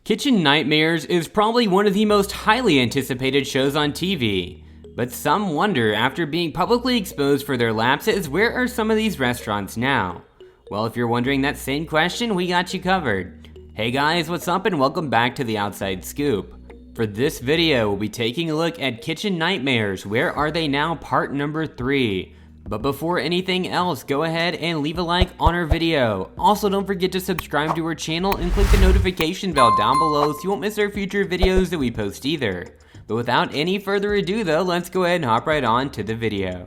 Kitchen Nightmares is probably one of the most highly anticipated shows on TV. But some wonder, after being publicly exposed for their lapses, where are some of these restaurants now? Well, if you're wondering that same question, we got you covered. Hey guys, what's up and welcome back to The Outside Scoop. For this video, we'll be taking a look at Kitchen Nightmares, Where Are They Now? Part number 3. But before anything else, go ahead and leave a like on our video. Also, don't forget to subscribe to our channel and click the notification bell down below so you won't miss our future videos that we post either. But without any further ado though, let's go ahead and hop right on to the video.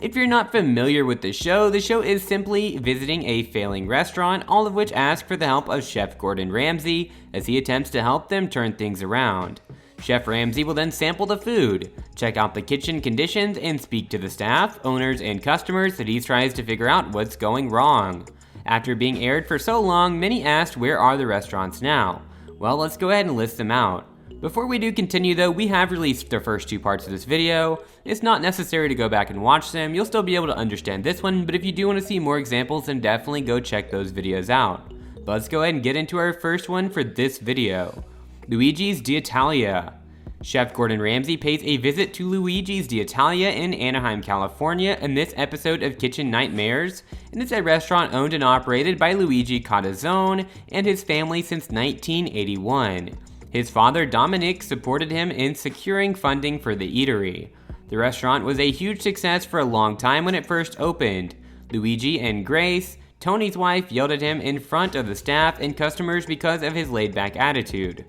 If you're not familiar with the show is simply visiting a failing restaurant, all of which ask for the help of Chef Gordon Ramsay as he attempts to help them turn things around. Chef Ramsay will then sample the food, check out the kitchen conditions, and speak to the staff, owners, and customers that he tries to figure out what's going wrong. After being aired for so long, many asked where are the restaurants now? Well, let's go ahead and list them out. Before we do continue though, we have released the first two parts of this video. It's not necessary to go back and watch them, you'll still be able to understand this one, but if you do want to see more examples, then definitely go check those videos out. But let's go ahead and get into our first one for this video. Luigi's d'Italia. Chef Gordon Ramsay pays a visit to Luigi's d'Italia in Anaheim, California in this episode of Kitchen Nightmares, and it's a restaurant owned and operated by Luigi Cottazzone and his family since 1981. His father Dominic supported him in securing funding for the eatery. The restaurant was a huge success for a long time when it first opened. Luigi and Grace, Tony's wife, yelled at him in front of the staff and customers because of his laid-back attitude.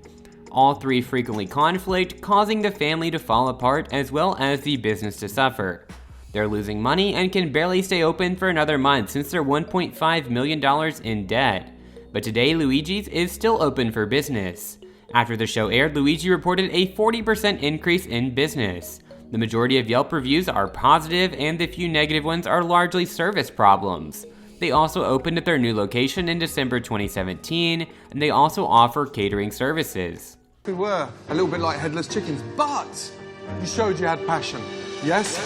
All three frequently conflict, causing the family to fall apart as well as the business to suffer. They're losing money and can barely stay open for another month since they're $1.5 million in debt. But today Luigi's is still open for business. After the show aired, Luigi reported a 40% increase in business. The majority of Yelp reviews are positive and the few negative ones are largely service problems. They also opened at their new location in December 2017, and they also offer catering services. We were a little bit like headless chickens, but you showed you had passion, yes?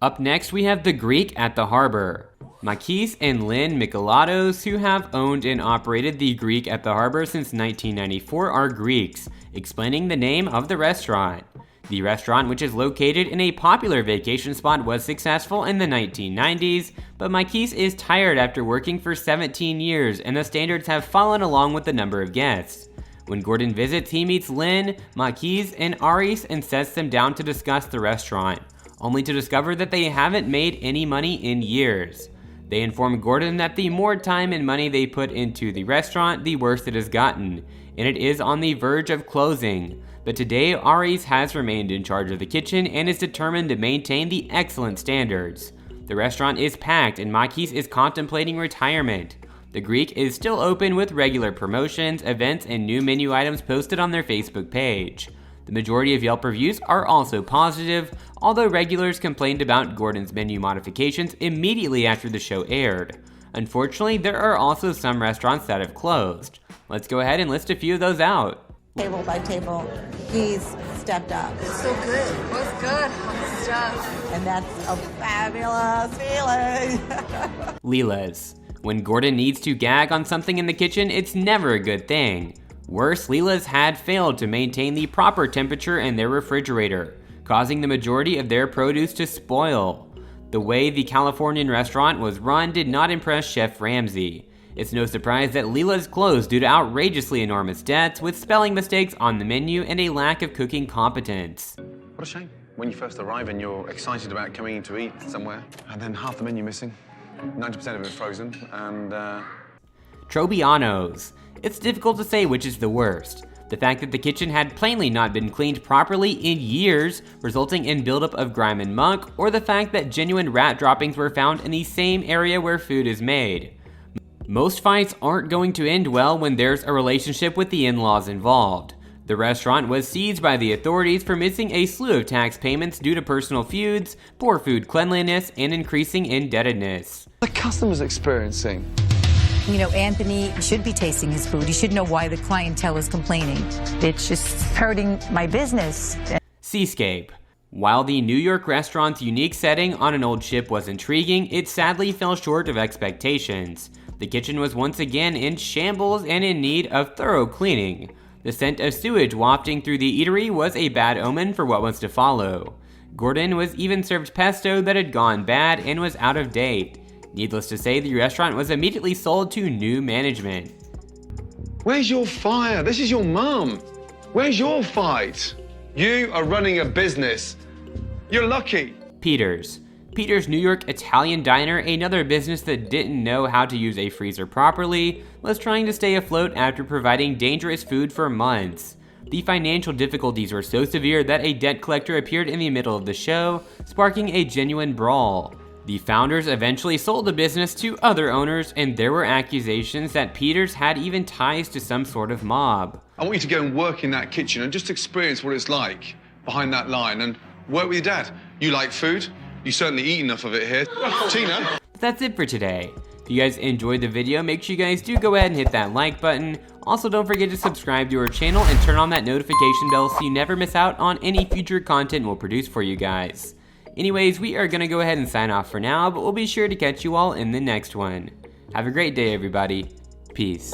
Up next, we have The Greek at the Harbor. Makis and Lynn Michelatos, who have owned and operated The Greek at the Harbor since 1994, are Greeks, explaining the name of the restaurant. The restaurant, which is located in a popular vacation spot, was successful in the 1990s, but Makis is tired after working for 17 years and the standards have fallen along with the number of guests. When Gordon visits, he meets Lynn, Makis, and Aris and sets them down to discuss the restaurant, only to discover that they haven't made any money in years. They inform Gordon that the more time and money they put into the restaurant, the worse it has gotten, and it is on the verge of closing. But today, Aris has remained in charge of the kitchen and is determined to maintain the excellent standards. The restaurant is packed and Makis is contemplating retirement. The Greek is still open with regular promotions, events, and new menu items posted on their Facebook page. The majority of Yelp reviews are also positive, although regulars complained about Gordon's menu modifications immediately after the show aired. Unfortunately, there are also some restaurants that have closed. Let's go ahead and list a few of those out. Table by table, he's stepped up. It's so good. It was good. Hot stuff. And that's a fabulous feeling. Leela's. When Gordon needs to gag on something in the kitchen, it's never a good thing. Worse, Leela's had failed to maintain the proper temperature in their refrigerator, causing the majority of their produce to spoil. The way the Californian restaurant was run did not impress Chef Ramsay. It's no surprise that Leela's closed due to outrageously enormous debts, with spelling mistakes on the menu and a lack of cooking competence. What a shame. When you first arrive and you're excited about coming in to eat somewhere, and then half the menu missing, 90% of it frozen, and Trobiano's. It's difficult to say which is the worst. The fact that the kitchen had plainly not been cleaned properly in years, resulting in buildup of grime and muck, or the fact that genuine rat droppings were found in the same area where food is made. Most fights aren't going to end well when there's a relationship with the in-laws involved. The restaurant was seized by the authorities for missing a slew of tax payments due to personal feuds, poor food cleanliness, and increasing indebtedness. The customer's experiencing. You know, Anthony should be tasting his food. He should know why the clientele is complaining. It's just hurting my business. Seascape. While the New York restaurant's unique setting on an old ship was intriguing, it sadly fell short of expectations. The kitchen was once again in shambles and in need of thorough cleaning. The scent of sewage wafting through the eatery was a bad omen for what was to follow. Gordon was even served pesto that had gone bad and was out of date. Needless to say, the restaurant was immediately sold to new management. Where's your fire? This is your mum. Where's your fight? You are running a business. You're lucky. Peter's New York Italian Diner, another business that didn't know how to use a freezer properly, was trying to stay afloat after providing dangerous food for months. The financial difficulties were so severe that a debt collector appeared in the middle of the show, sparking a genuine brawl. The founders eventually sold the business to other owners, and there were accusations that Peter's had even ties to some sort of mob. I want you to go and work in that kitchen and just experience what it's like behind that line and work with your dad. You like food? You certainly eat enough of it here. Tina? That's it for today. If you guys enjoyed the video, make sure you guys do go ahead and hit that like button. Also, don't forget to subscribe to our channel and turn on that notification bell so you never miss out on any future content we'll produce for you guys. Anyways, we are gonna go ahead and sign off for now, but we'll be sure to catch you all in the next one. Have a great day, everybody. Peace.